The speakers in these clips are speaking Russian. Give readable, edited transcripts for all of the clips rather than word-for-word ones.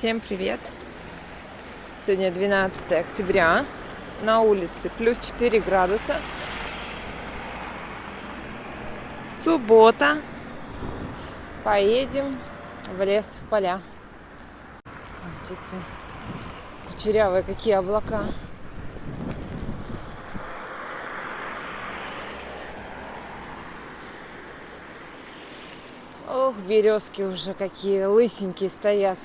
Всем привет! Сегодня 12 октября. На улице плюс 4 градуса. Суббота. Поедем в лес, в поля. Часы. Кучерявые какие облака. Ох, березки уже какие лысенькие стоят.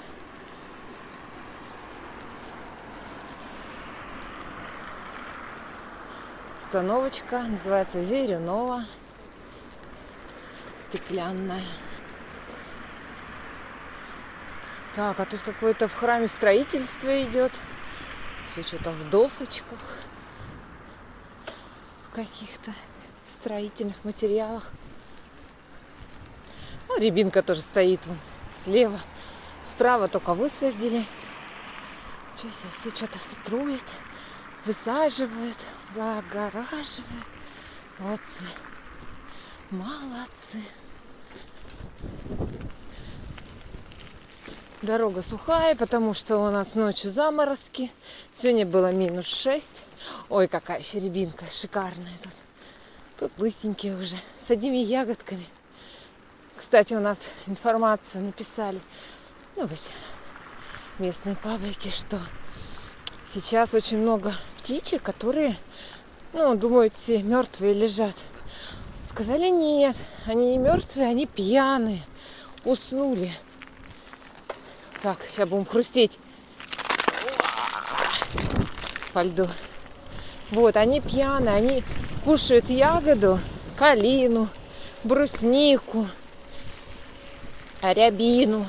Остановочка называется Зеленова. Стеклянная. Так, а тут какое-то в храме строительство идет. Все что-то в досочках. В каких-то строительных материалах. Ну, рябинка тоже стоит вон слева. Справа только высадили. Что себе, все что-то строят, высаживают, загораживают. Молодцы. Молодцы. Дорога сухая, потому что у нас ночью заморозки. Сегодня было -6. Ой, какая еще рябинка шикарная тут. Тут лысенькие уже, с одними ягодками. Кстати, у нас информацию написали, быть местные паблики, что сейчас очень много птичек, которые, думают, все мертвые лежат. Сказали, нет, они не мертвые, они пьяные, уснули. Так, сейчас будем хрустеть по льду. Вот, они пьяные, они кушают ягоду, калину, бруснику, рябину.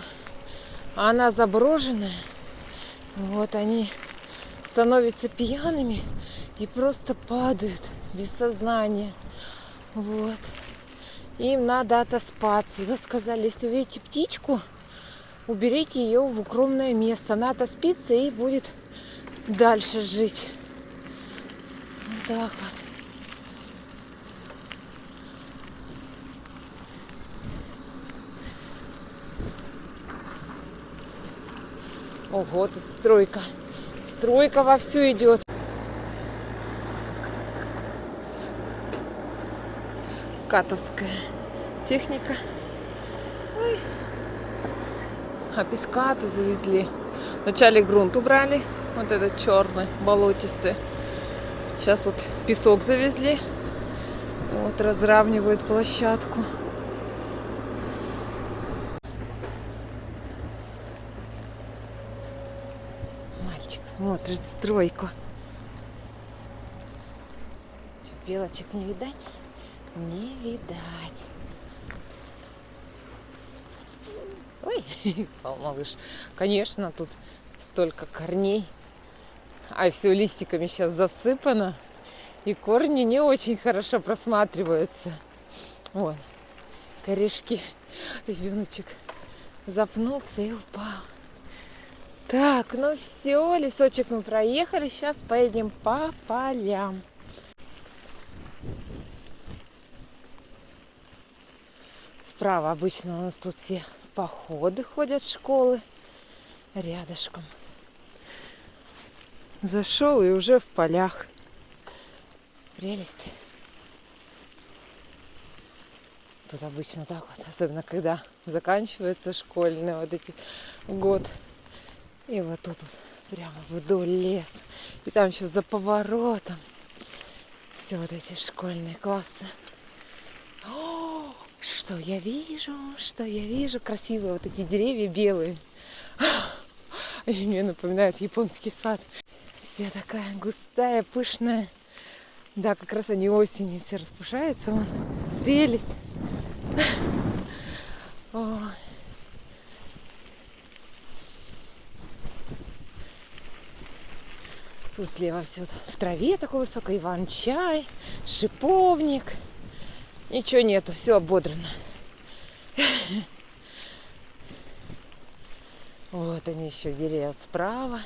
А она заброшенная. Вот, они становятся пьяными и просто падают без сознания. Вот. Им надо отоспаться. И вот сказали, если увидите птичку, уберите ее в укромное место. Она отоспится и будет дальше жить. Вот так вот. Ого, тут стройка. Стройка вовсю идет. Катовская техника. Ой. А песка-то завезли. Вначале грунт убрали. Вот этот черный, болотистый. Сейчас вот песок завезли. Вот разравнивают площадку. Мальчик смотрит стройку. Что, белочек не видать? Не видать. Ой, малыш. Конечно, тут столько корней. А все листиками сейчас засыпано. И корни не очень хорошо просматриваются. Вот. Корешки. Ребеночек запнулся и упал. Так, ну все, лесочек мы проехали. Сейчас поедем по полям. Справа обычно у нас тут все в походы ходят, школы. Рядышком. Зашел и уже в полях. Прелесть. Тут обычно так вот, особенно когда заканчивается школьный вот эти год. И вот тут вот прямо вдоль лес. И там еще за поворотом все вот эти школьные классы. О, что я вижу, что я вижу. Красивые вот эти деревья белые. Они мне напоминают японский сад. Вся такая густая, пышная. Да, как раз они осенью все распушаются. Вон. Прелесть. Ой. Тут слева все в траве такой высокой. Иван-чай, шиповник. Ничего нету, все ободрано. Вот они еще деревья справа.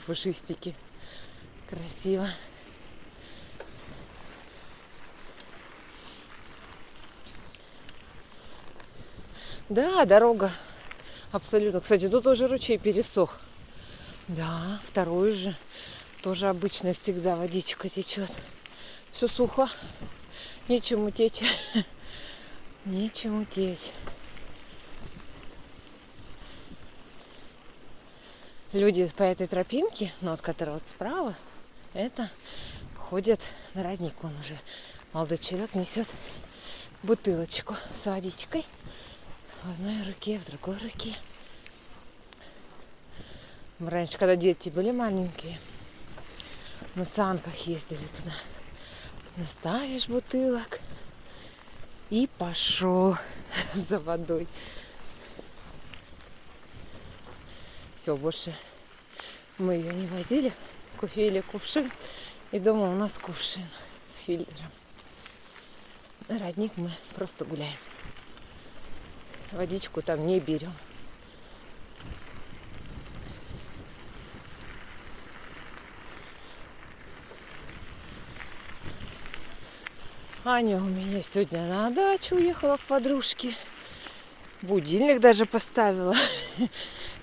Пушистики. Красиво. Да, дорога Абсолютно. Кстати, тут уже ручей пересох. Да, второй же. Тоже обычно всегда водичка течет. Все сухо. Нечему течь. Нечему течь. Люди по этой тропинке, ну, вот которая вот справа, это ходят на родник. Он уже молодой человек несет бутылочку с водичкой в одной руке, в другой руке. Мы раньше, когда дети были маленькие, на санках ездили туда. Наставишь бутылок и пошел за водой. Все, больше мы ее не возили. Купили кувшин. И дома у нас кувшин с фильтром. На родник мы просто гуляем. Водичку там не берем. Аня у меня сегодня на дачу уехала к подружке. Будильник даже поставила,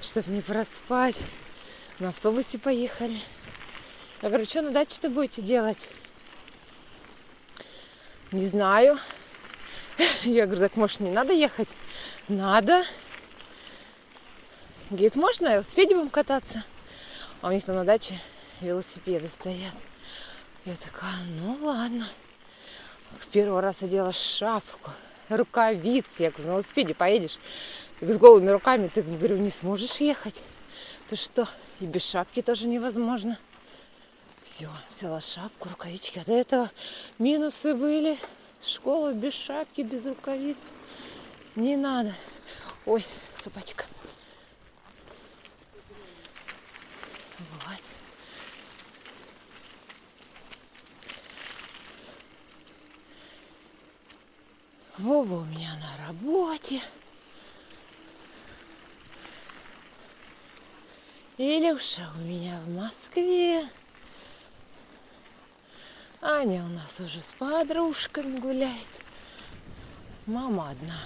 чтобы не проспать. На автобусе поехали. Я говорю, что на даче-то будете делать? Не знаю. Я говорю, так может не надо ехать? Надо. Говорит, можно на велосипеде будем кататься? А у них там на даче велосипеды стоят. Я такая, ну ладно. Первый раз одела шапку, рукавицы. Я говорю, на велосипеде поедешь? С голыми руками ты, говорю, не сможешь ехать. Ты что? И без шапки тоже невозможно. Все, взяла шапку, рукавички. А до этого минусы были. Школа без шапки, без рукавиц. Не надо. Ой, собачка. Вот. Вова у меня на работе. Илюша у меня в Москве. Аня у нас уже с подружками гуляет. Мама одна.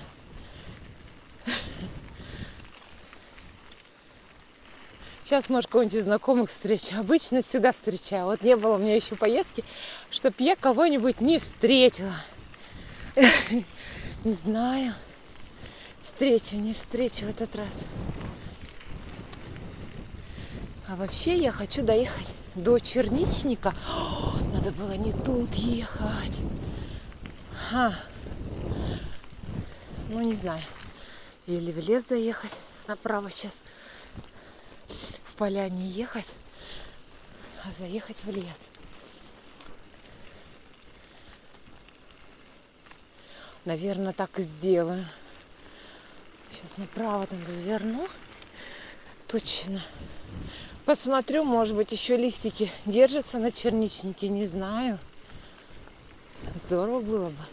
Сейчас, может, кого-нибудь из знакомых встречу. Обычно всегда встречаю. Вот не было у меня еще поездки, чтоб я кого-нибудь не встретила. Не знаю. Встречу, не встречу в этот раз. А вообще я хочу доехать до Черничника. О, надо было не тут ехать. Ну, не знаю. Или в лес заехать. Направо сейчас в поля не ехать, а заехать в лес. Наверное, так и сделаю. Сейчас направо там разверну. Точно. Посмотрю, может быть, еще листики держатся на черничнике, не знаю. Здорово было бы.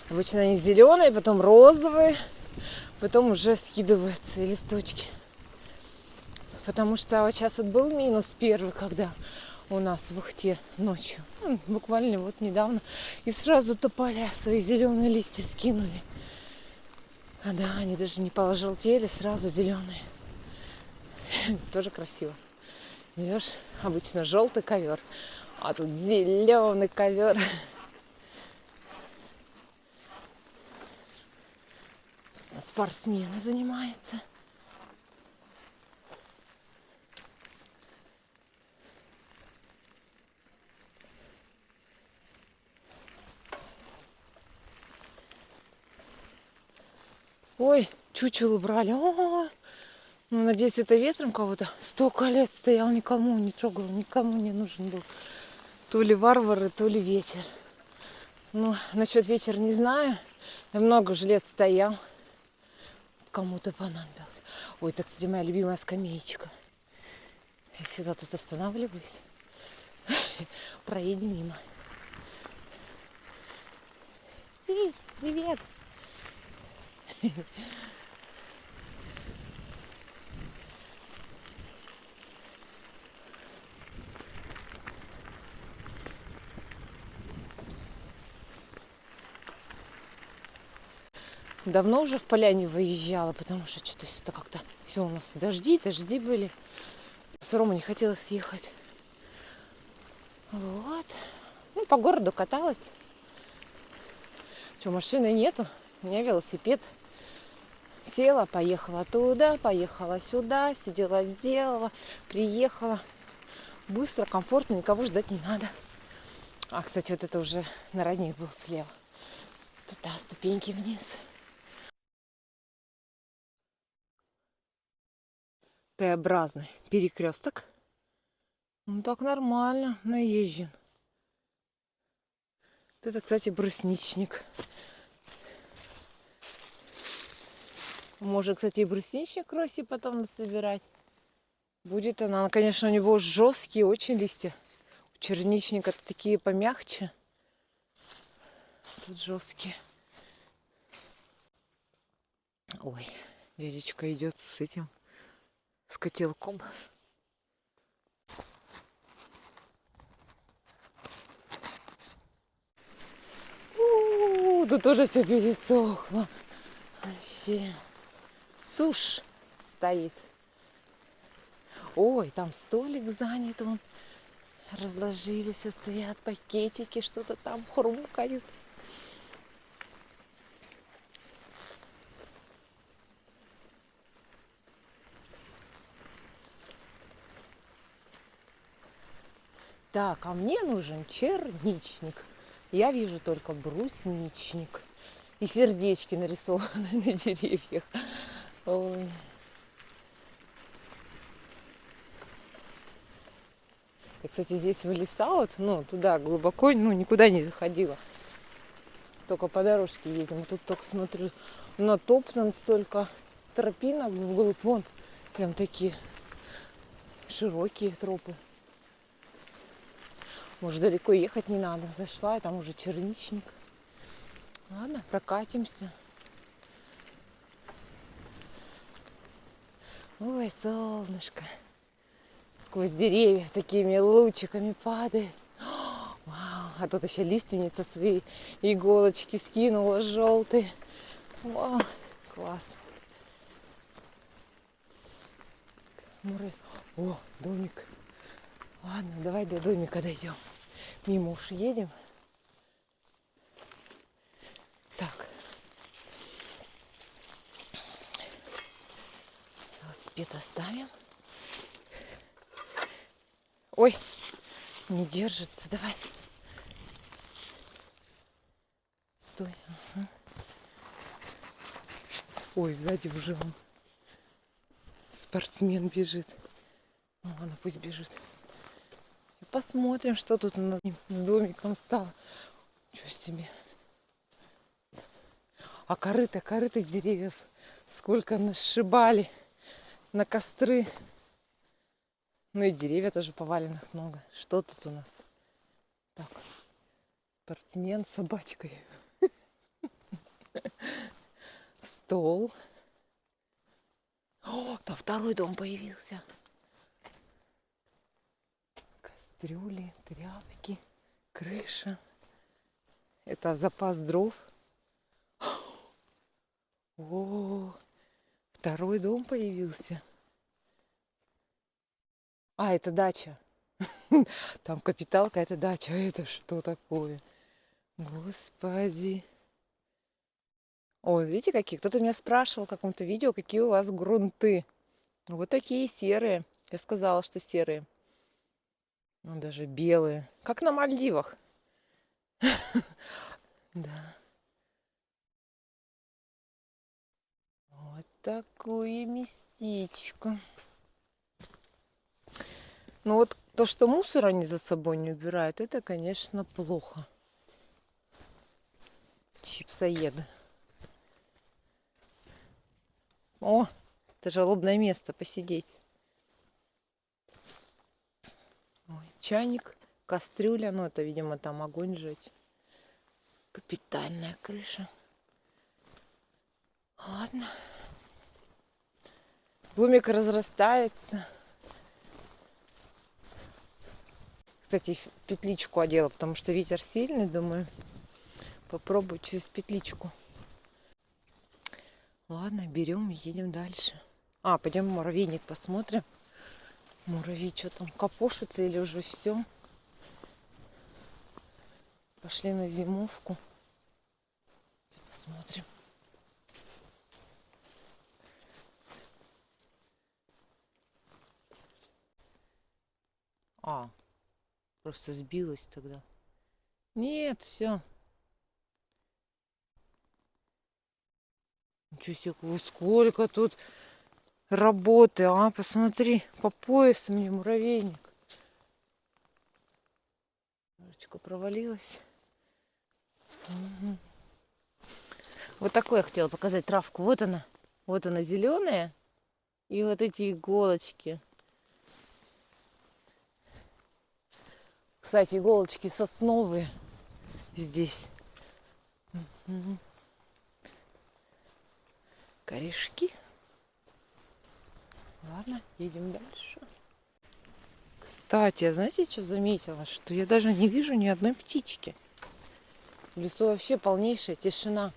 Обычно они зеленые, потом розовые, потом уже скидываются листочки. Потому что вот сейчас вот был минус первый, когда у нас в Ухте ночью. Ну, буквально вот недавно. И сразу тополя свои зеленые листья скинули. А да, они даже не пожелтели, сразу зеленые. Тоже красиво. Идешь, обычно желтый ковер, а тут зеленый ковер. Спортсмены занимаются. Ой, чучело брали. О-о-о. Ну, надеюсь, это ветром кого-то. Столько лет стоял, никому не трогал, никому не нужен был. То ли варвары, то ли ветер. Ну, насчет ветера не знаю. Я много же лет стоял. Кому-то понадобилось. Ой, это, кстати, моя любимая скамеечка. Я всегда тут останавливаюсь. Проедем мимо. Привет! давно уже в поля не выезжала, потому что что-то сюда как-то все у нас дожди были. Все равно не хотелось ехать. Вот. Ну, по городу каталась. Что, машины нету? У меня велосипед. Села, поехала туда, поехала сюда, все дела сделала, приехала. Быстро, комфортно, никого ждать не надо. А, кстати, вот это уже на родник был слева. Туда ступеньки вниз. Т-образный перекресток. Ну так нормально, наезжен. Вот это, кстати, брусничник. Может, кстати, и брусничник Роси потом насобирать. Будет она, конечно, у него жесткие очень листья. У черничника такие помягче. Тут жесткие. Ой, дядечка идет с этим, с котелком. Тут тоже все пересохло. Вообще. Сушь стоит. Ой, там столик занят, вон. Разложились, стоят пакетики, что-то там хрумкают. Так, а мне нужен черничник. Я вижу только брусничник. И сердечки нарисованы на деревьях. Ой. Я, кстати, здесь в леса, вот, ну, туда глубоко, ну, никуда не заходила. Только по дорожке ездим. Тут только смотрю, натоптан столько тропинок вглубь. Вон, прям такие широкие тропы. Может, далеко ехать не надо. Зашла, и там уже черничник. Ладно, прокатимся. Ой, солнышко. Сквозь деревья такими лучиками падает. Вау, а тут еще лиственница свои иголочки скинула желтые. Вау, класс. О, домик. Ладно, давай до домика дойдем. Мимо уж едем. Так. Велосипед оставим. Ой, не держится. Давай. Стой. Ага. Ой, сзади уже он. Спортсмен бежит. Ну, ладно, пусть бежит. И посмотрим, что тут с домиком стало. Ничего себе. А корыто с деревьев. Сколько насшибали на костры. Ну и деревья тоже поваленных много. Что тут у нас? Так, спортсмен с собачкой. Стол. О, там второй дом появился. Кастрюли, тряпки, крыша. Это запас дров. О, второй дом появился. А, это дача. Там капиталка, это дача. А это что такое? Господи. Ой, видите, какие? Кто-то меня спрашивал в каком-то видео, какие у вас грунты. Вот такие серые. Я сказала, что серые. Ну, даже белые. Как на Мальдивах. Да. Вот такое местечко. Ну вот то, что мусор они за собой не убирают, это, конечно, плохо. Чипсоеды. О, это жалобное место посидеть. Ой, чайник, кастрюля. Ну, это, видимо, там огонь жечь. Капитальная крыша. Ладно. Домик разрастается. Кстати, петличку одела, потому что ветер сильный, думаю. Попробую через петличку. Ладно, берем и едем дальше. А, пойдем муравейник посмотрим. Муравьи что там, копошится или уже все? Пошли на зимовку. Посмотрим. А, просто сбилась тогда. Нет, все. Ничего себе, сколько тут работы, а? Посмотри, по пояс мне муравейник. Немножечко провалилась. Угу. Вот такой я хотела показать травку. Вот она. Вот она зеленая. И вот эти иголочки. Кстати, иголочки сосновые здесь. Угу. Корешки. Ладно, едем дальше. Кстати, а знаете, что заметила? Что я даже не вижу ни одной птички. В лесу вообще полнейшая тишина.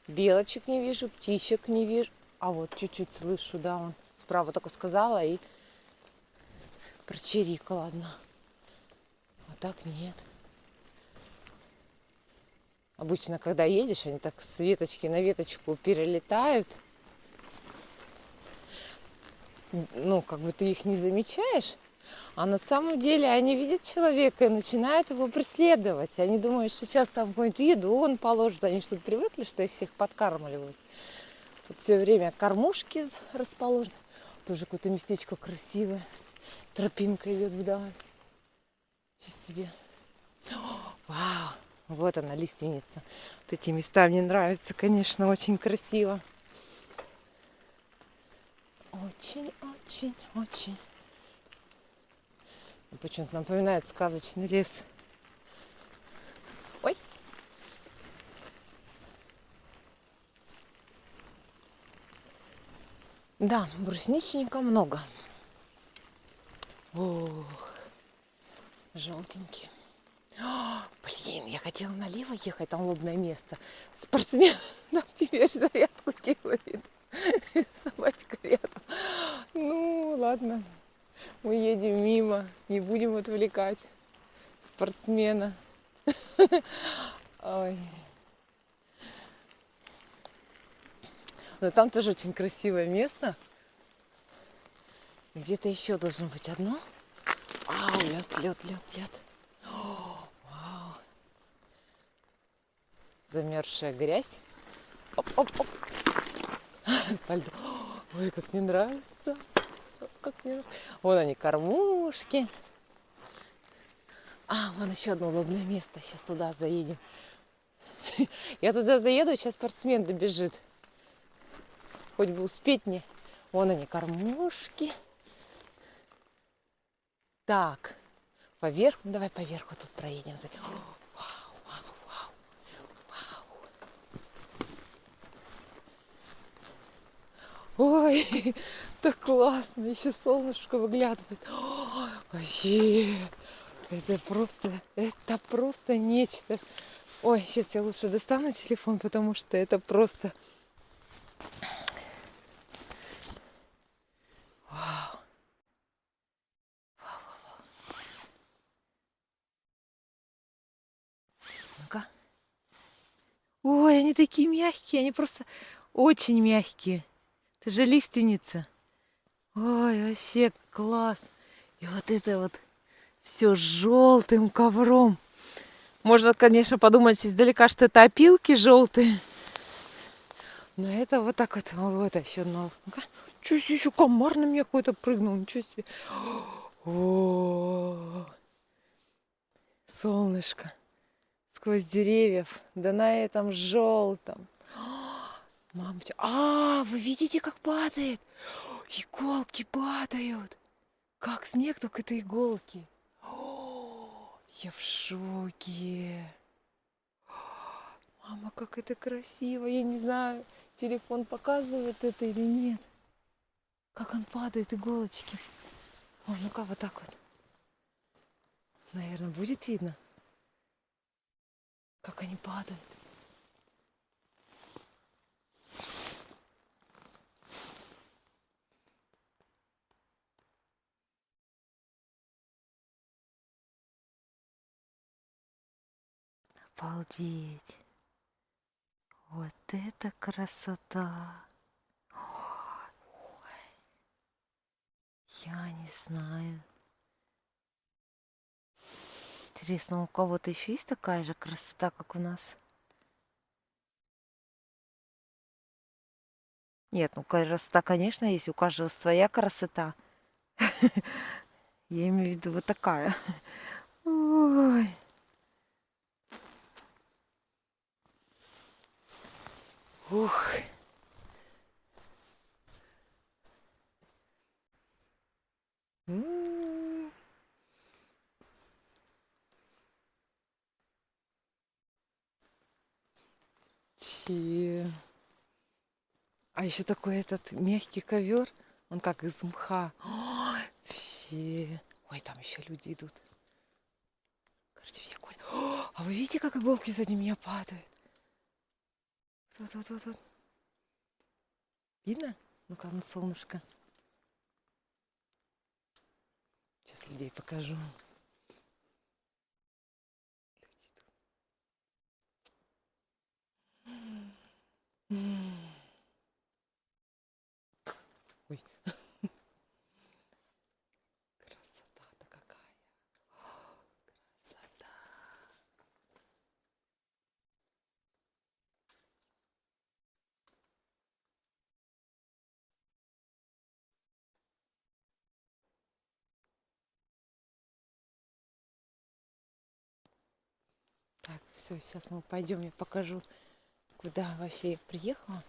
Белочек не вижу, птичек не вижу. А вот чуть-чуть слышу, да, он справа только сказала и прочирикала одна. А так нет. Обычно, когда едешь, они так с веточки на веточку перелетают. Ну, как бы ты их не замечаешь. А на самом деле они видят человека и начинают его преследовать. Они думают, что сейчас там какую-нибудь еду он положит. Они что-то привыкли, что их всех подкармливают. Тут все время кормушки расположены. Тоже какое-то местечко красивое. Тропинка идет вдаль. Сейчас себе. Вау! Вот она, лиственница. Вот эти места мне нравятся, конечно, очень красиво. Очень, очень, очень. Почему-то напоминает сказочный лес. Ой! Да, брусничника много. Ох, желтенькие. Блин, я хотела налево ехать, там лобное место. Спортсмен нам теперь зарядку делает. Собачка рядом. Ну, ладно. Мы едем мимо. Не будем отвлекать спортсмена. Ой. Но там тоже очень красивое место. Где-то еще должно быть одно. Ау, лед. Вау. Замерзшая грязь. Оп. По льду. Ой, как мне нравится. Как мне нравится. Вон они, кормушки. А, вон еще одно удобное место. Сейчас туда заедем. Я туда заеду, сейчас спортсмен добежит. Хоть бы успеть мне. Вон они, кормушки. Так, поверх. Ну, давай поверху тут проедем. Вау. Ой, так классно. Еще солнышко выглядывает. Вообще, это просто нечто. Ой, сейчас я лучше достану телефон, потому что это просто... Вау. Ну-ка. Ой, они такие мягкие, они просто очень мягкие. Это же лиственница. Ой, вообще класс. И вот это вот все желтым ковром. Можно, конечно, подумать издалека, что это опилки желтые. Но это вот так вот. Вот еще одно. Чё себе, еще комар на меня какой-то прыгнул. Ничего себе. О, солнышко. Сквозь деревьев. Да на этом желтом. Мамочка. А, вы видите, как падает? Иголки падают. Как снег, только это иголки. О, я в шоке. Мама, как это красиво. Я не знаю, телефон показывает это или нет. Как он падает, иголочки. О, ну-ка, вот так вот. Наверное, будет видно, как они падают. Обалдеть. Вот это красота. Ой, я не знаю. Интересно, у кого-то еще есть такая же красота, как у нас? Нет, ну красота, конечно, есть. У каждого своя красота. Я имею в виду вот такая. Ой. Ух. М. Че. А еще такой этот мягкий ковер. Он как из мха. Ой, вообще. Ой, там еще люди идут. Короче, все гуляют. А вы видите, как иголки сзади меня падают? Вот. Видно? Ну-ка, на солнышко. Сейчас людей покажу. Ой, красота-то какая. Красота. Так, все, сейчас мы пойдем, я покажу, куда вообще я приехала.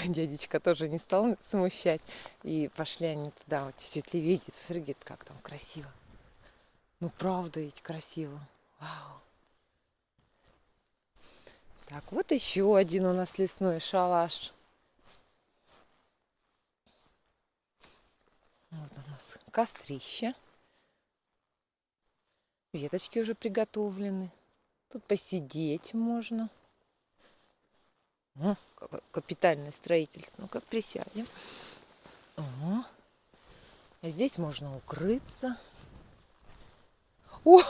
Дядечка тоже не стал смущать. И пошли они туда, вот чуть-чуть левее. Говорит, смотри, говорит, как там красиво. Ну, правда ведь красиво. Вау. Так, вот еще один у нас лесной шалаш. Вот у нас кострище. Веточки уже приготовлены. Тут посидеть можно. О, какое капитальное строительство. Ну-ка, присядем. О, а здесь можно укрыться. О,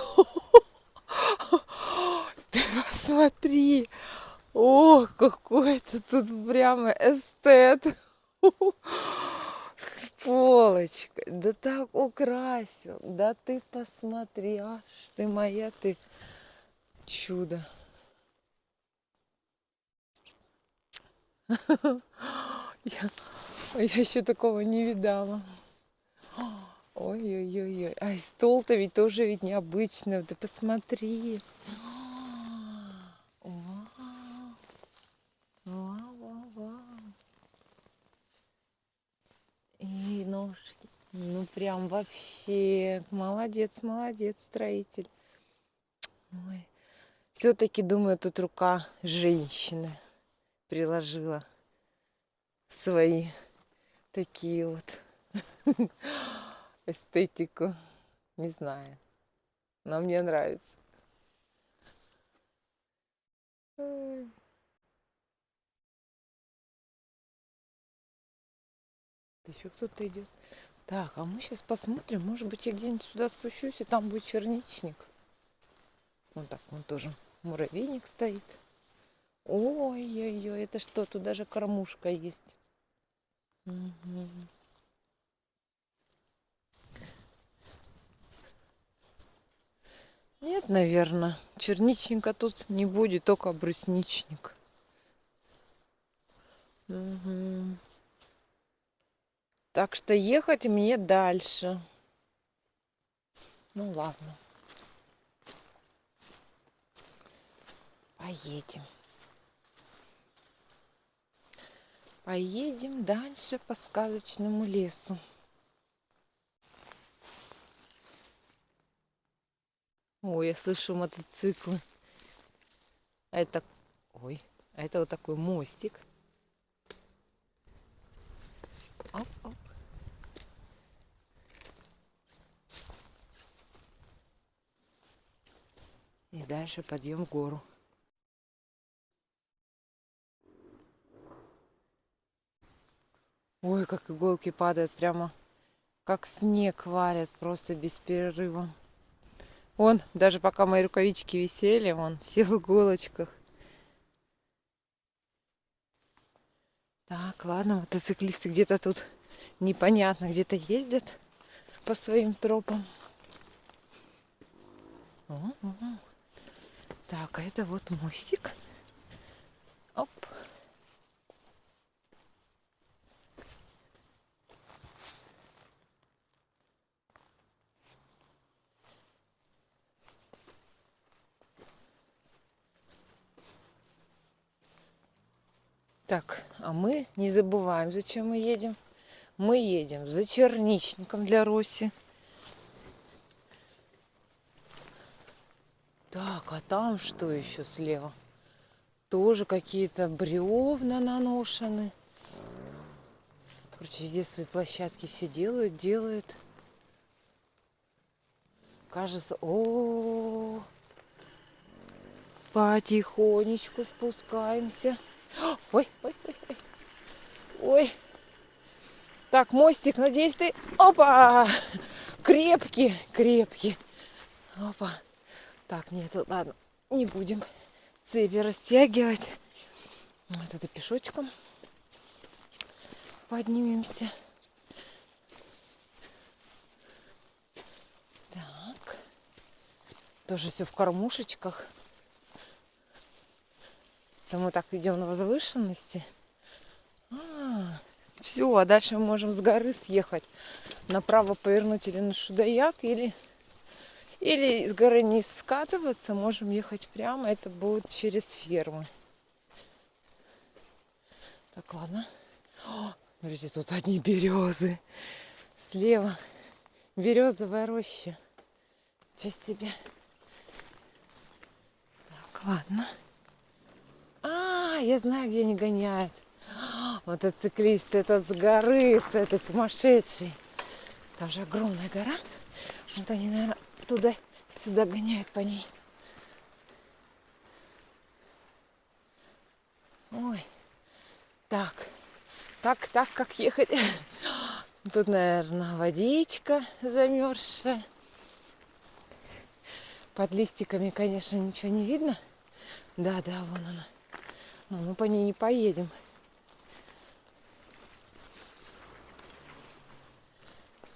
ты посмотри. О, какой-то тут прямо эстет. С полочкой. Да так украсил. Да ты посмотри. Аж ты моя, ты чудо. Я еще такого не видала. Ой-ой-ой. Ай, стол-то ведь тоже ведь необычный. Ты посмотри. Вау. Вау. И ножки. Ну прям вообще. Молодец, строитель. Ой. Все-таки, думаю, тут рука женщины приложила свои такие вот эстетику. Не знаю. Но мне нравится. Ой. Еще кто-то идет. Так, а мы сейчас посмотрим. Может быть, я где-нибудь сюда спущусь, и там будет черничник. Вон так, вон тоже муравейник стоит. Ой-ой-ой, это что? Тут даже кормушка есть. Угу. Нет, наверное, черничника тут не будет, только брусничник. Угу. Так что ехать мне дальше. Ну ладно. Поедем. Поедем дальше по сказочному лесу. Ой, я слышу мотоциклы. А это... Ой, а это вот такой мостик. Оп-оп. И дальше подъем в гору. Ой, как иголки падают, прямо как снег валят, просто без перерыва. Вон, даже пока мои рукавички висели, вон, все в иголочках. Так, ладно, мотоциклисты где-то тут непонятно, где-то ездят по своим тропам. О. Так, а это вот мостик. Оп. Так, а мы не забываем, зачем мы едем. Мы едем за черничником для Роси. Так, а там что еще слева? Тоже какие-то бревна наношены. Короче, везде свои площадки все делают. Кажется, потихонечку спускаемся. Ой. Ой. Так, мостик, надеюсь, ты... Опа! Крепкий. Опа. Так, нет, ладно, не будем цепи растягивать. Вот это пешочком поднимемся. Так. Тоже все в кормушечках. Это мы так идем на возвышенности. Все, а дальше мы можем с горы съехать. Направо повернуть или на Шудаяк, или с горы не скатываться. Можем ехать прямо. Это будет через фермы. Так, ладно. Смотрите, тут одни березы. Слева березовая роща. Что себе. Так, ладно. Я знаю, где они гоняют. Мотоциклисты, это с горы, с этой сумасшедшей. Там же огромная гора. Вот они, наверное, туда-сюда гоняют по ней. Ой. Так, как ехать? Тут, наверное, водичка замерзшая. Под листиками, конечно, ничего не видно. Да, вон она. Но мы по ней не поедем.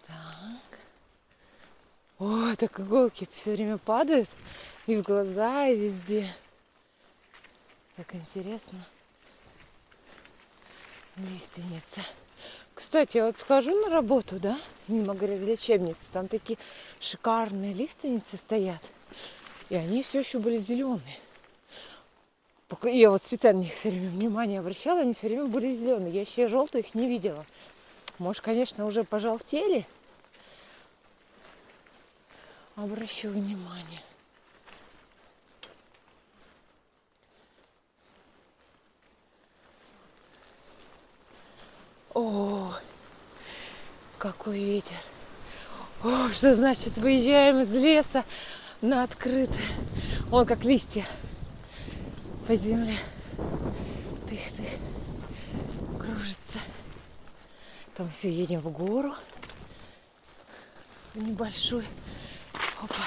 Так. Ой, так иголки все время падают. И в глаза, и везде. Так интересно. Лиственница. Кстати, я вот схожу на работу, да, мимо грязлечебницы. Там такие шикарные лиственницы стоят. И они все еще были зеленые. Я вот специально их все время внимание обращала, они все время были зеленые. Я еще желтых их не видела. Может, конечно, уже пожелтели. Обращу внимание. О, какой ветер. О, что значит, выезжаем из леса на открытое. Вон как листья по земле. Тых-тых. Кружится. Там все, едем в гору. В небольшую. Опа.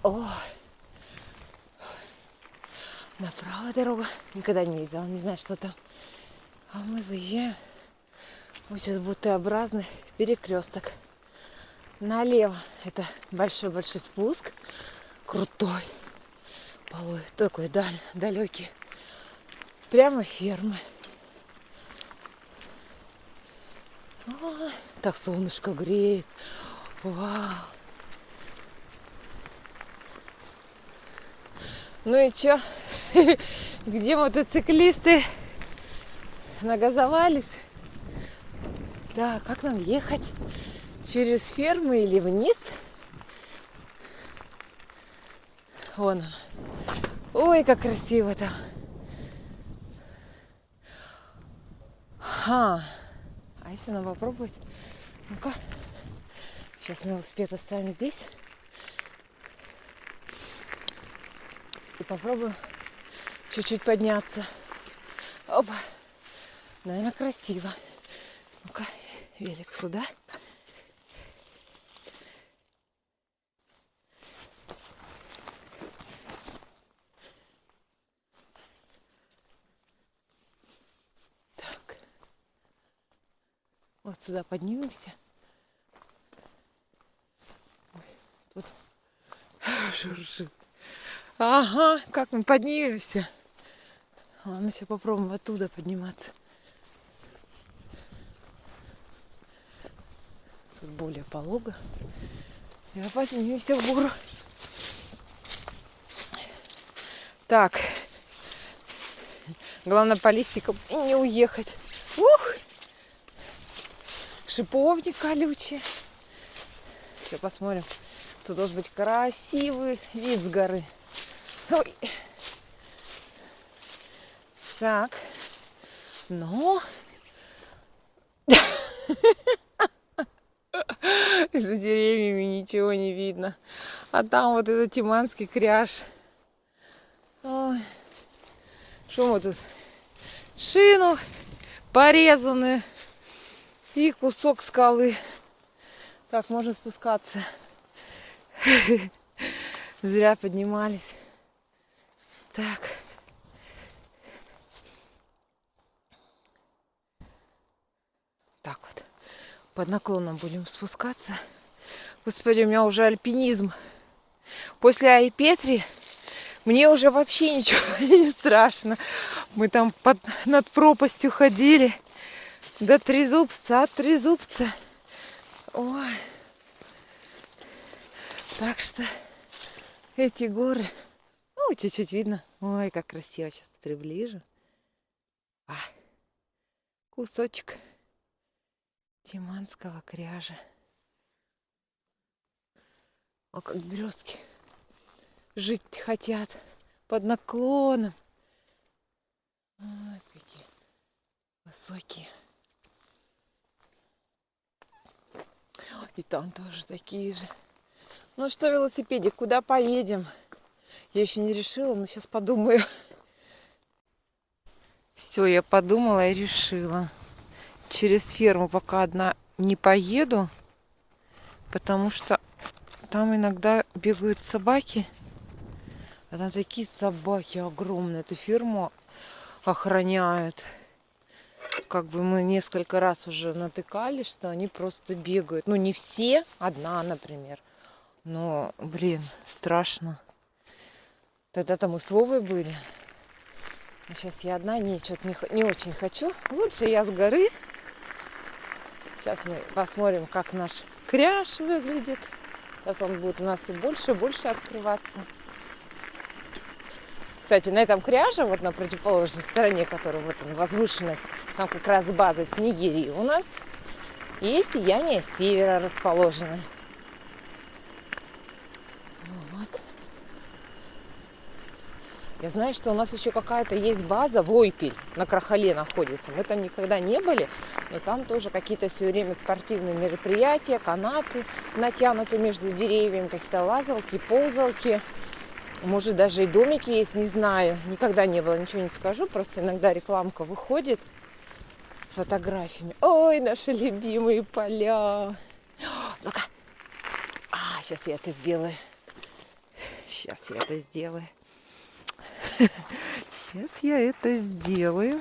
О. Направо дорога. Никогда не ездила, не знаю, что там. А мы выезжаем. Вот сейчас будет Т-образный перекресток. Налево это большой-большой спуск. Крутой. Полой. Такой далекий. Прямо фермы. Ой, так солнышко греет. Вау. Ну и чё? Где мотоциклисты нагазовались? Да, как нам ехать? Через фермы или вниз? Вон он. Ой, как красиво там. А если нам попробовать? Ну-ка. Сейчас велосипед оставим здесь. И попробуем чуть-чуть подняться. Опа. Наверное, красиво. Ну-ка, велик сюда. Вот сюда поднимемся. Ой, тут шуршит. Ага, как мы поднимемся. Ладно, сейчас попробуем оттуда подниматься. Тут более полого. Я поднимемся в гору. Так. Главное по листикам и не уехать. Ух! Шиповник колючий. Сейчас посмотрим. Тут должен быть красивый вид с горы. Ой. Так. Но... За деревьями ничего не видно. А там вот этот Тиманский кряж. Ой. Что мы тут? Шину порезанную и кусок скалы. Так, можно спускаться. Зря поднимались. Так. Так вот. Под наклоном будем спускаться. Господи, у меня уже альпинизм. После Айпетри мне уже вообще ничего не страшно. Мы там над пропастью ходили. До Трезубца, от Трезубца. Ой. Так что эти горы... Ну, чуть-чуть видно. Ой, как красиво. Сейчас приближу. Кусочек Тиманского кряжа. О, как березки жить хотят под наклоном. Ой, какие высокие. И там тоже такие же. Ну что, велосипедик, куда поедем? Я еще не решила, но сейчас подумаю. Все, я подумала и решила. Через ферму пока одна не поеду, потому что там иногда бегают собаки. А там такие собаки огромные. Эту ферму охраняют. Как бы мы несколько раз уже натыкались, что они просто бегают. Ну, не все, одна, например. Но, блин, страшно. Тогда-то мы с Вовой были. А сейчас я одна. Не, что-то не очень хочу. Лучше я с горы. Сейчас мы посмотрим, как наш кряж выглядит. Сейчас он будет у нас все больше и больше открываться. Кстати, на этом кряже, вот на противоположной стороне, которая вот он, возвышенность, там как раз база Снегири у нас, и сияние севера расположено. Вот. Я знаю, что у нас еще какая-то есть база, Войпель, на Крахале находится. Мы там никогда не были, но там тоже какие-то все время спортивные мероприятия, канаты натянуты между деревьями, какие-то лазалки, ползалки. Может, даже и домики есть, не знаю. Никогда не было, ничего не скажу. Просто иногда рекламка выходит с фотографиями. Ой, наши любимые поля. Ну-ка. Сейчас я это сделаю. Сейчас я это сделаю. Сейчас я это сделаю.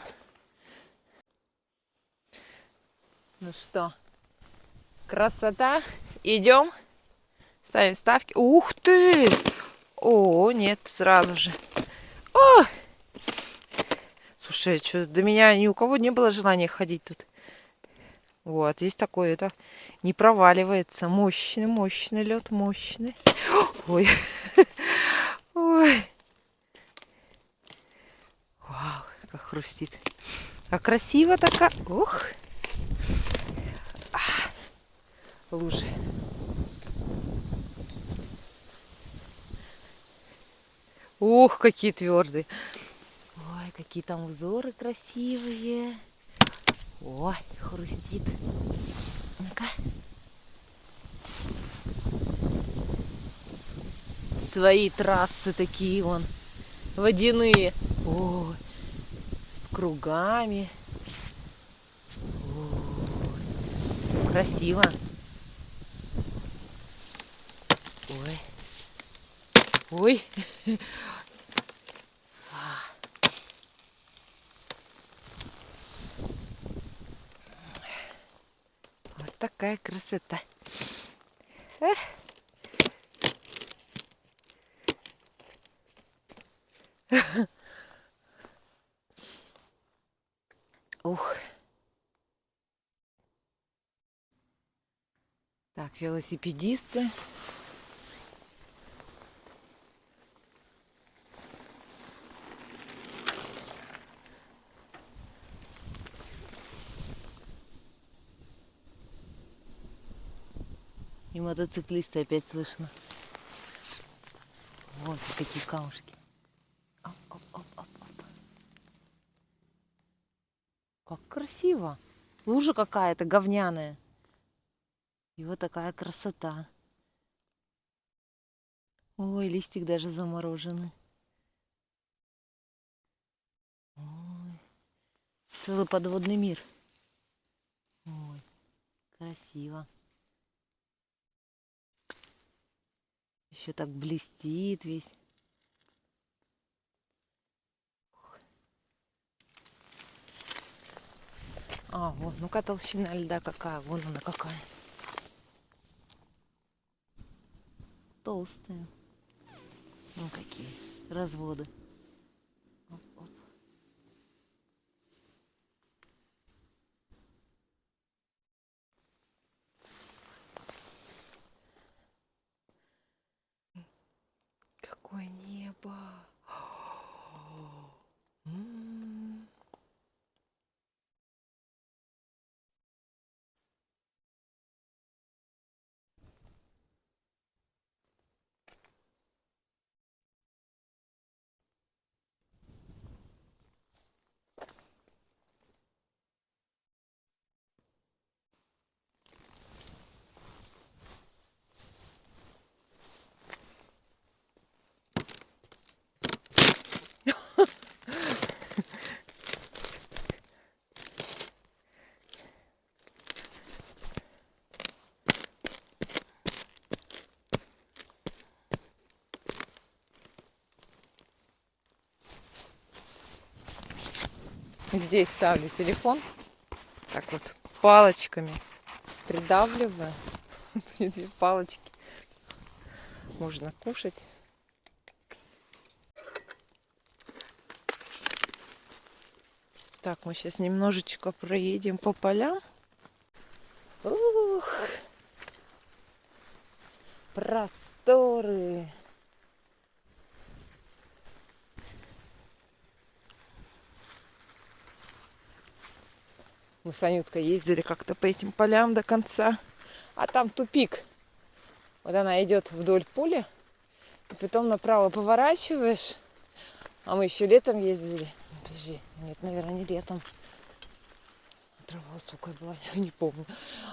Ну что, красота. Идем. Ставим ставки. Ух ты! О, нет, сразу же. О! Слушай, что до меня ни у кого не было желания ходить тут. Вот, есть такое, это не проваливается. Мощный, мощный лед, мощный. Ой. Ой. Вау, как хрустит. А красиво такая. Ух. Лужи. Ух, какие твердые. Ой, какие там узоры красивые. Ой, хрустит. Ну-ка. Свои трассы такие вон. Водяные. Ой, с кругами. Ой, красиво. Ой. Ой. такая красота. Эх. Ух. Так, велосипедисты. И мотоциклисты опять слышно. Вот какие камушки. Оп, оп, оп, оп, оп. Как красиво. Лужа какая-то говняная. И вот такая красота. Ой, листик даже замороженный. Ой, целый подводный мир. Ой, красиво. Еще так блестит весь. А, вот, ну-ка толщина льда какая. Вон она какая. Толстая. Ну какие разводы. Оп, оп. Какое небо. Здесь ставлю телефон, так вот палочками придавливаю. Тут две палочки. Можно кушать. Так, мы сейчас немножечко проедем по полям. Ух, просторы. Мы с Анюткой ездили как-то по этим полям до конца. А там тупик. Вот она идет вдоль поля. И потом направо поворачиваешь. А мы еще летом ездили. Подожди, нет, наверное, не летом. Трава высокая была, я не помню.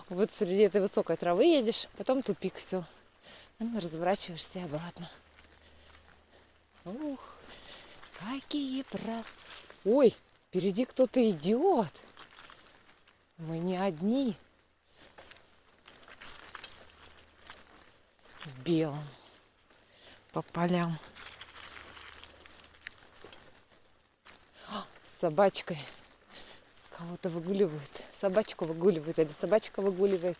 Вот среди этой высокой травы едешь, потом тупик, все. Разворачиваешься обратно. Ух, какие просто. Ой, впереди кто-то идет. Мы не одни. В белом. По полям. С собачкой. Кого-то выгуливают. Собачку выгуливают. Или собачка выгуливает.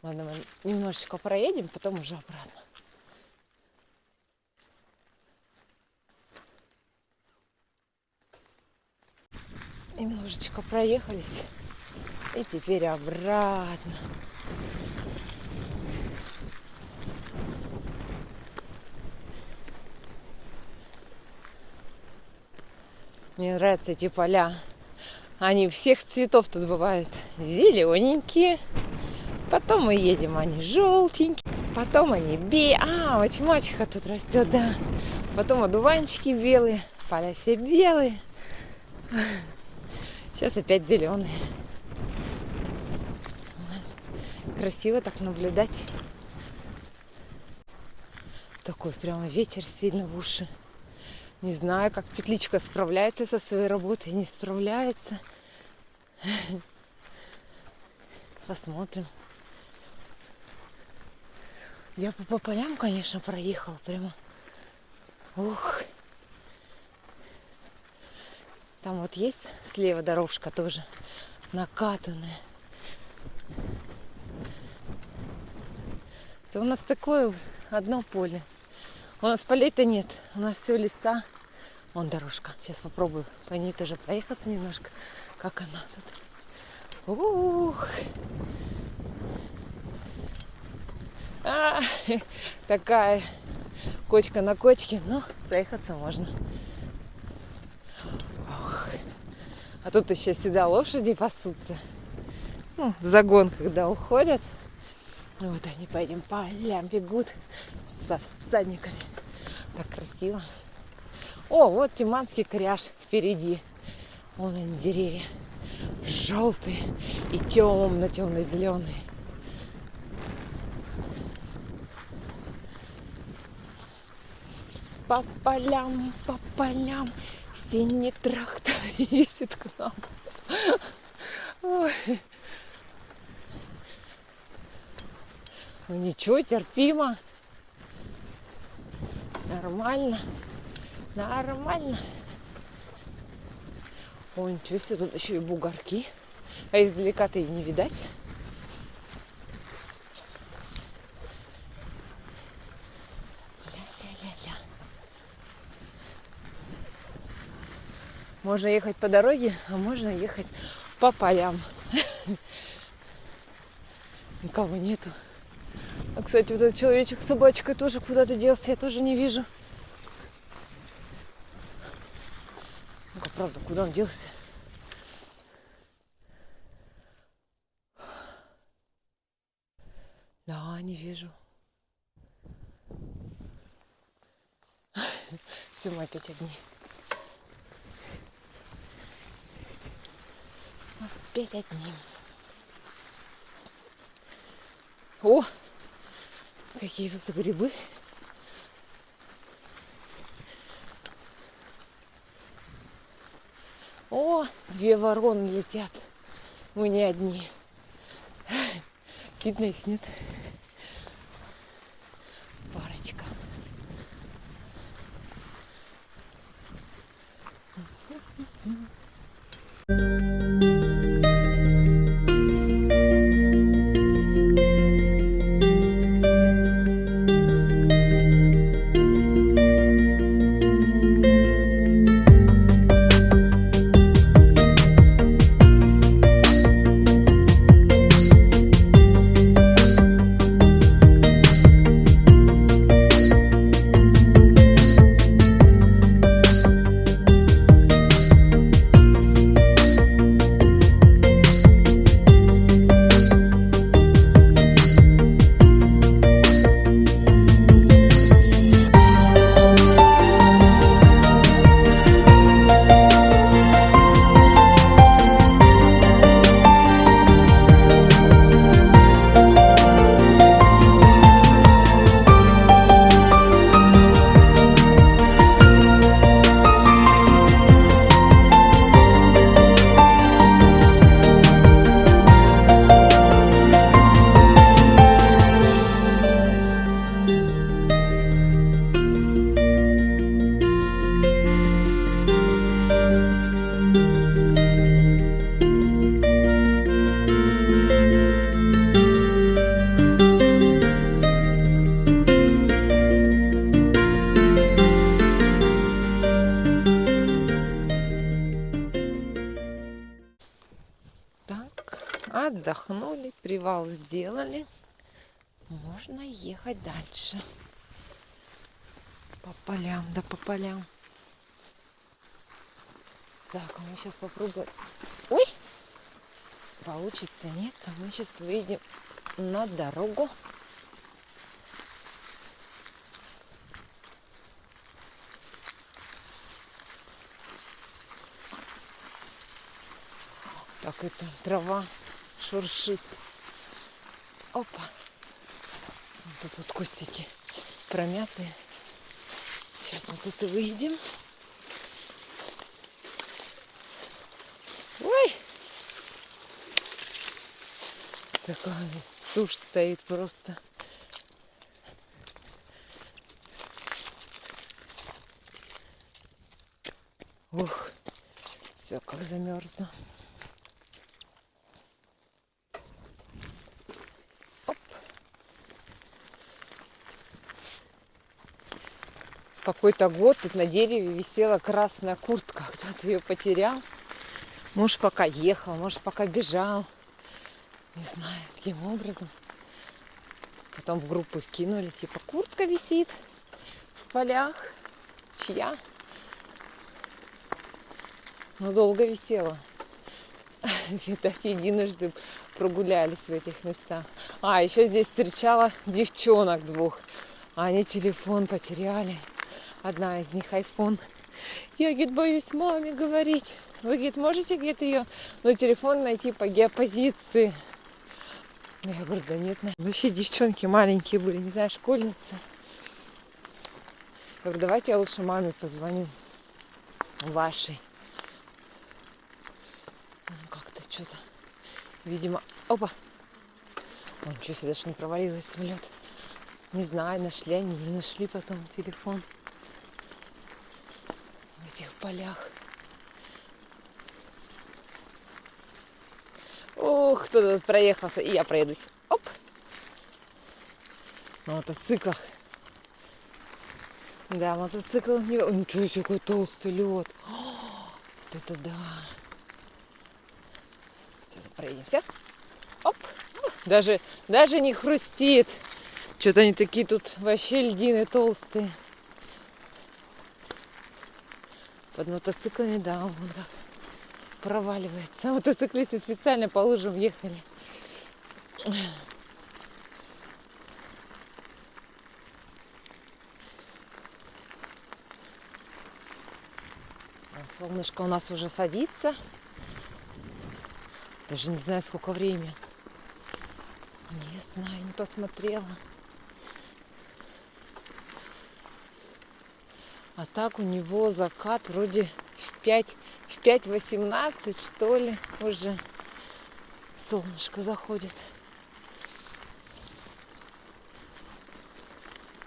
Ладно, мы немножечко проедем, потом уже обратно. Немножечко проехались. И теперь обратно. Мне нравятся эти поля. Они всех цветов тут бывают. Зелененькие. Потом мы едем, они желтенькие. Потом они белые. А, вот мачеха тут растет, да. Потом одуванчики белые. Поля все белые. Сейчас опять зеленые. Красиво так наблюдать. Такой прямо ветер сильно в уши. Не знаю, как Петличка справляется со своей работой, не справляется. Посмотрим. Я по полям, конечно, проехала прямо. Ух. Там вот есть слева дорожка тоже накатанная. Это у нас такое одно поле. У нас полей-то нет. У нас все леса. Вон дорожка. Сейчас попробую по ней тоже проехаться немножко. Как она тут. Ух! Такая кочка на кочке. Но проехаться можно. Ох. А тут еще сюда лошади пасутся. Ну, в загон, когда уходят. Вот они по этим полям бегут со всадниками. Так красиво. О, вот Тиманский кряж впереди. Вон они, деревья. Желтые и темно-темно-зеленые. По полям синий трактор ездит к нам. Ой. Ну ничего, терпимо. Нормально. Нормально. О, ничего себе, тут еще и бугорки. А издалека-то и не видать. Ля-ля-ля-ля. Можно ехать по дороге, а можно ехать по полям. Никого нету. А, кстати, вот этот человечек с собачкой тоже куда-то делся, я тоже не вижу. Ну-ка, правда, куда он делся? Да, не вижу. Все, мы опять одни. Опять одни. О! Какие тут грибы. О, 2 вороны летят. Мы не одни. Видно, их нет. Парочка. Отдохнули, привал сделали. Можно ехать дальше. По полям, да по полям. Так, а мы сейчас попробуем. Ой! Получится, нет? А мы сейчас выйдем на дорогу. Так, это трава шуршит. Опа. Вот тут кустики промятые. Сейчас мы тут и выйдем. Ой! Такая сушь стоит просто. Ух, Все, как замерзла. Оп. В какой-то год тут на дереве висела красная куртка. Кто-то ее потерял. Может, пока ехал, может, пока бежал. Не знаю, каким образом. Потом в группу их кинули. Типа, куртка висит в полях. Чья? Но долго висела. Видать, единожды прогулялись в этих местах. А, еще здесь встречала девчонок двух. Они телефон потеряли. Одна из них айфон. Я, говорит, боюсь маме говорить. Вы, говорит, можете где-то ее, но телефон найти по геопозиции? Я говорю, да нет. Вообще девчонки маленькие были, не знаю, школьницы. Я говорю, давайте я лучше маме позвоню. Вашей. Как-то что-то, видимо... Опа! Ой, ничего себе, даже не провалилась самолет. Не знаю, нашли они, не нашли потом телефон в этих полях. Ох, кто-то тут проехался, и я проедусь. Оп! На мотоциклах. Да, мотоцикл не... О, ничего себе, какой толстый лед. Вот это да. Сейчас проедемся. Оп! Даже не хрустит. Что-то они такие тут вообще льдины толстые. Под мотоциклами, да, вон как проваливается. Мотоциклисты специально по лужам ехали. Солнышко у нас уже садится. Даже не знаю, сколько времени. Не знаю, не посмотрела. А так у него закат вроде в 5:18, что ли, уже солнышко заходит.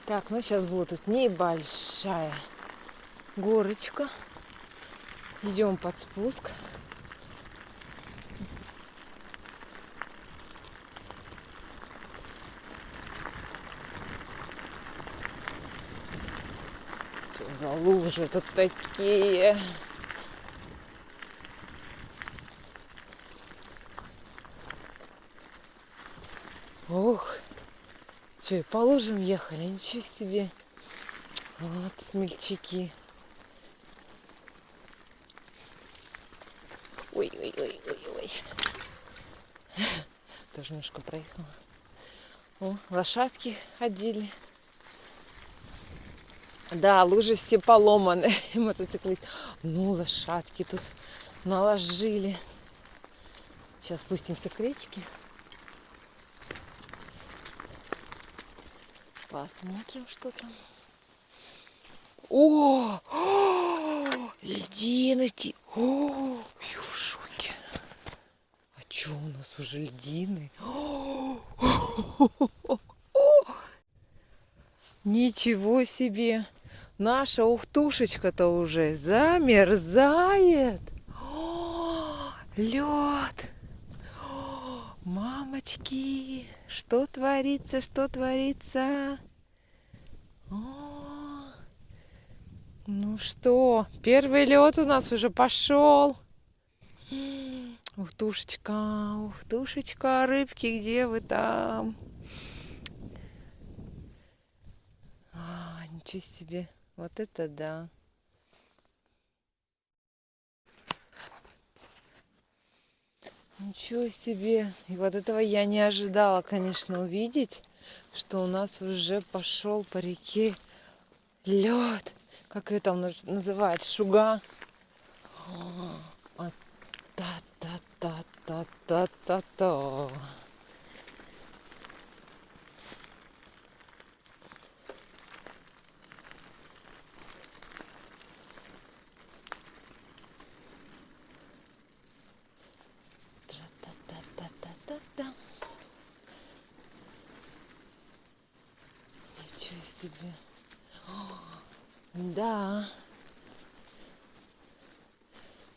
Так, ну сейчас будет тут небольшая горочка. Идем под спуск. Что за лужи тут такие? Ох, что, и по лужам ехали, ничего себе. Вот смельчаки. Ой. Тоже немножко проехала. О, лошадки ходили. Да, лужи все поломаны. Мотоциклист. Ну, лошадки тут наложили. Сейчас спустимся к речке. Посмотрим, что там. О! Льдины! О! Я в шоке. А что у нас уже льдины? Ничего себе! Наша ухтушечка-то уже замерзает. Лед! Мамочки! Что творится, что творится? Ну что, первый лед у нас уже пошел. Ухтушечка, рыбки, где вы там? Ничего себе, вот это да. Ничего себе. И вот этого я не ожидала, конечно, увидеть, что у нас уже пошел по реке лед. Как ее там называют? Шуга. Та-та-та-та-та-та-та. Та-та-та-та-та-та. Ничего себе. Да.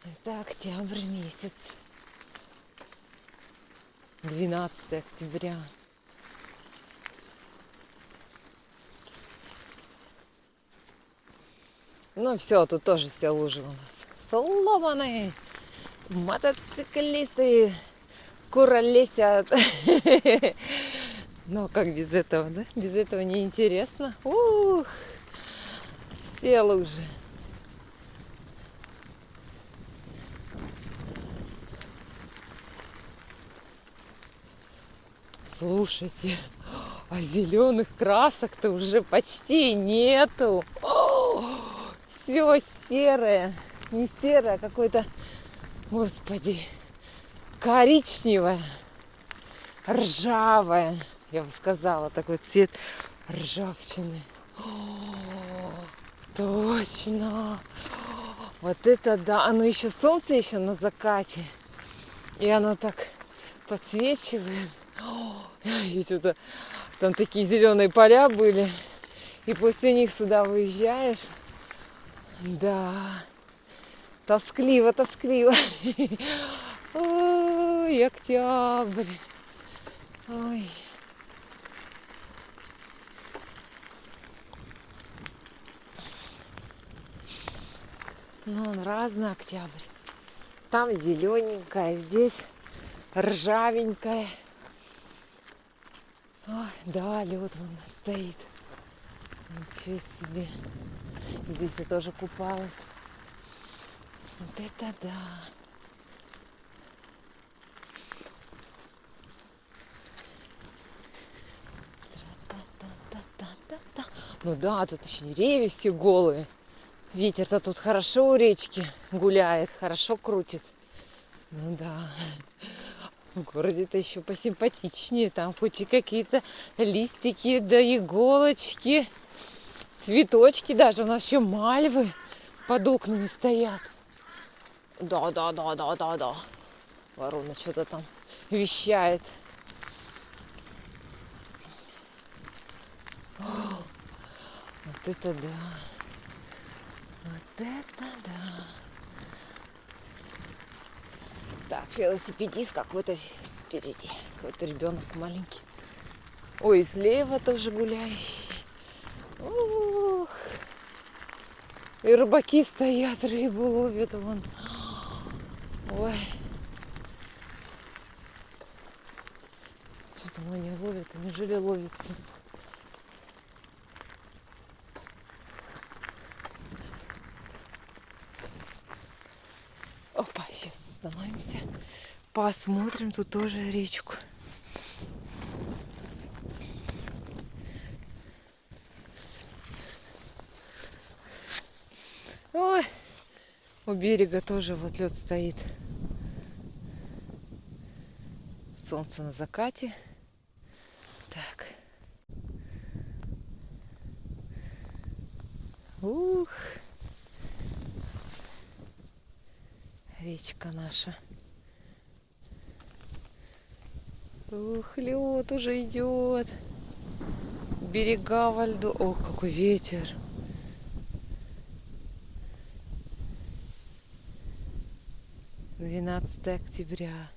Это октябрь месяц. 12 октября. Ну все, тут тоже все лужи у нас сломанные. Мотоциклисты куролесят. Но как без этого, да? Без этого неинтересно. Ух, все лужи. Слушайте, а зеленых красок-то уже почти нету. Все серое. Не серое, а какое-то, господи, коричневое, ржавое. Я бы сказала, такой цвет ржавчины. Точно. Вот это да. Оно еще солнце еще на закате. И оно так подсвечивает. И что-то там такие зеленые поля были. И после них сюда выезжаешь. Да. Тоскливо, тоскливо. Ой, октябрь. Ой. Ну, он разный октябрь. Там зелененькая, здесь ржавенькая. Ой, да, лед вон стоит. Ничего себе. Здесь я тоже купалась. Вот это да. Ну да, тут еще деревья все голые. Ветер-то тут хорошо у речки гуляет, хорошо крутит. Ну да. В городе-то еще посимпатичнее. Там хоть и какие-то листики, да иголочки, цветочки даже. У нас еще мальвы под окнами стоят. Да. Ворона что-то там вещает. Вот это да. Вот это да. Так, велосипедист какой-то спереди. Какой-то ребенок маленький. Ой, слева тоже гуляющий. Ух. И рыбаки стоят, рыбу ловят вон. Ой. Что там они ловят? Неужели ловятся? Опа, сейчас остановимся. Посмотрим тут тоже речку. Ой, у берега тоже вот лед стоит. Солнце на закате. Так. Ух. Речка наша. Ух, лед уже идет. Берега во льду. Ох, какой ветер. 12 октября.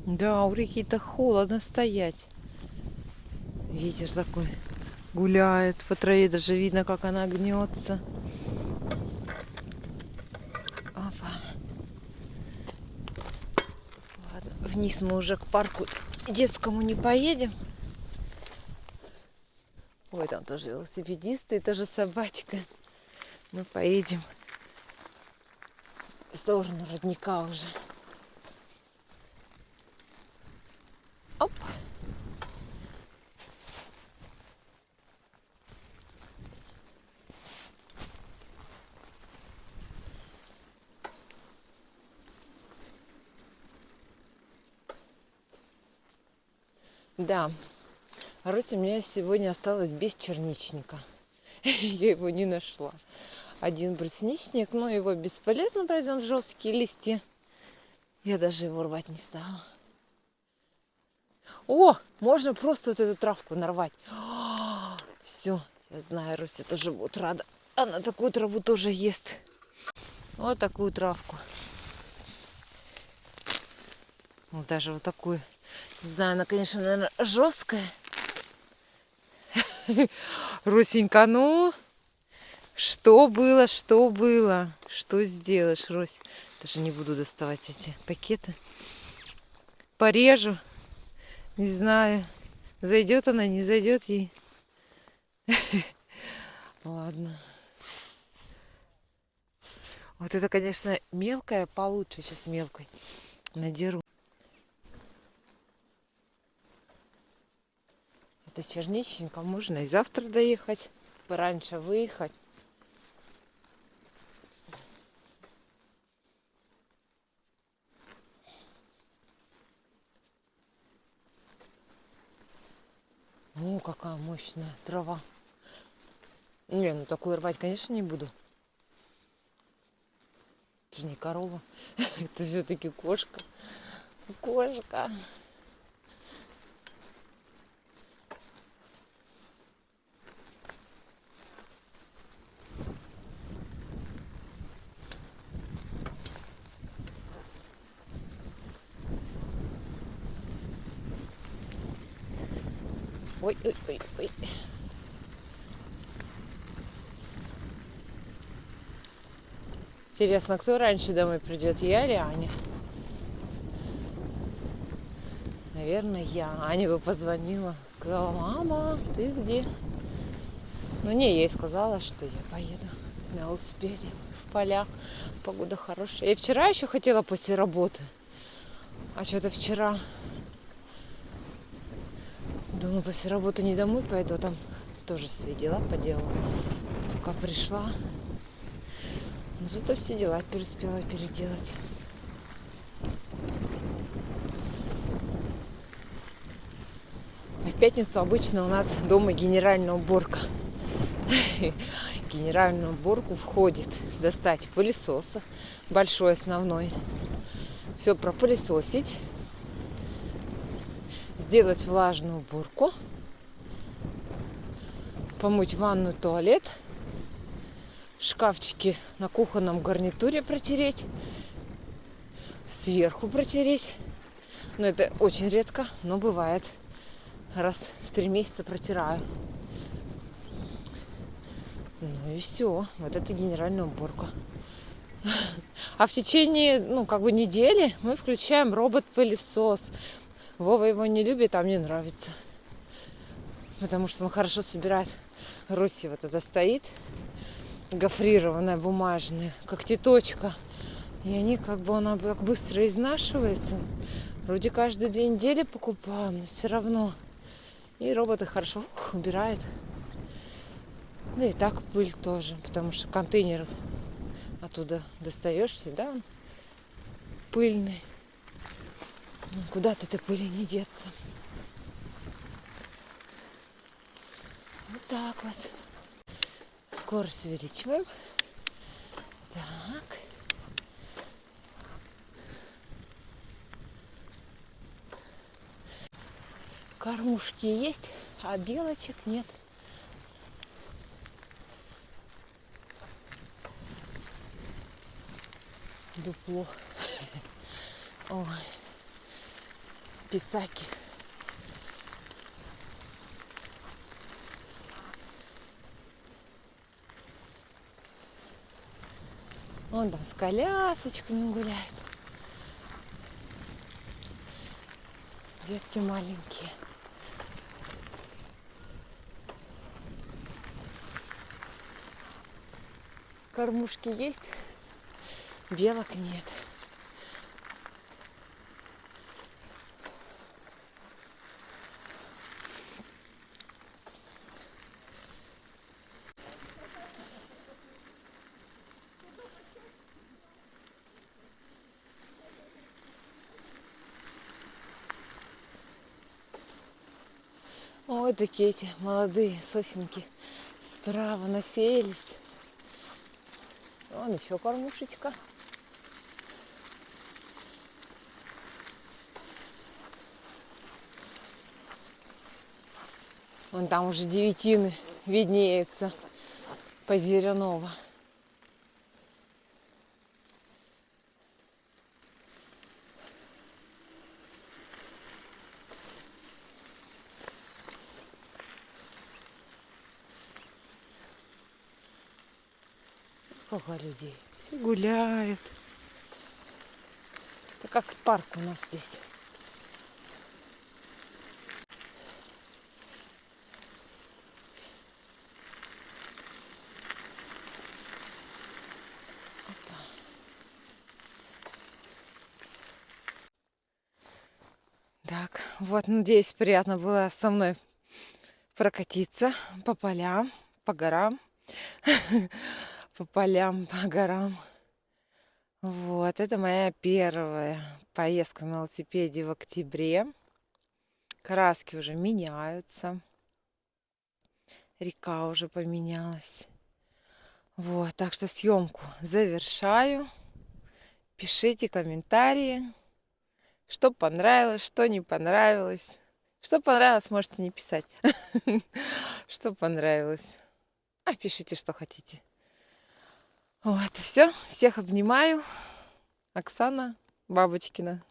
Да, у реки-то холодно стоять. Ветер такой гуляет по траве, даже видно, как она гнется. Опа. Ладно, вниз мы уже к парку детскому не поедем. Ой, там тоже велосипедисты и тоже собачка. Мы поедем в сторону родника уже. Оп. Да, Руся у меня сегодня осталась без черничника. Я его не нашла. Один брусничник, но его бесполезно, пройдем жесткие листья. Я даже его рвать не стала. О, можно просто вот эту травку нарвать. Все, я знаю, Руся тоже будет рада. Она такую траву тоже ест. Вот такую травку. Вот даже вот такую. Не знаю, она, конечно, наверное, жесткая. Русенька, ну, что было, что было? Что сделаешь, Рось? Даже не буду доставать эти пакеты. Порежу. Не знаю, зайдет она, не зайдет ей. Ладно. Вот это, конечно, мелкая получше. Сейчас мелкой надеру. Это черничненько. Можно и завтра доехать. Пораньше выехать. О, какая мощная трава. Не, ну такую рвать, конечно, не буду. Это же не корова. Это все-таки кошка. Кошка. Ой, ой, ой, ой. Интересно, кто раньше домой придет, я или Аня? Наверное, я. Аня бы позвонила. Сказала, мама, ты где? Ну, не, я ей сказала, что я поеду на велосипеде в поля. Погода хорошая. Я вчера еще хотела после работы. А что-то вчера... Думаю, после работы не домой пойду, а там тоже свои дела поделала. Пока пришла. Но зато все дела успела переделать. А в пятницу обычно у нас дома генеральная уборка. Генеральную уборку входит достать пылесоса, большой основной, все пропылесосить, сделать влажную уборку, помыть ванную, туалет, шкафчики на кухонном гарнитуре протереть, сверху протереть. Но это очень редко, но бывает. Раз в 3 месяца протираю. Ну и все. Вот это генеральная уборка. А в течение, недели мы включаем робот-пылесос. Вова его не любит, а мне нравится. Потому что он хорошо собирает. Руси вот это стоит. Гофрированная, бумажная, как теточка. И они она так быстро изнашивается. Вроде каждые 2 недели покупаем, но все равно. И роботы хорошо убирают. Да и так пыль тоже, потому что контейнер оттуда достаешь, всегда он пыльный. Куда-то этой пыли не деться. Вот так вот. Скорость увеличиваем. Так. Кормушки есть, а белочек нет. Дупло. Ой. писаки. Вон там с колясочками гуляют. Детки маленькие. Кормушки есть, белок нет. Ой, такие эти молодые сосенки справа насеялись. Вон еще кормушечка. Вон там уже девятины виднеются позеленого. Сколько людей. Все гуляют. Это как парк у нас здесь. Так, вот, надеюсь, приятно было со мной прокатиться по полям, по горам, по полям, по горам. Вот, это моя первая поездка на велосипеде в октябре. Краски уже меняются. Река уже поменялась. Вот, так что съемку завершаю. Пишите комментарии, что понравилось, что не понравилось. Что понравилось, можете не писать. Что понравилось. А пишите, что хотите. Вот, все. Всех обнимаю. Оксана Бабочкина.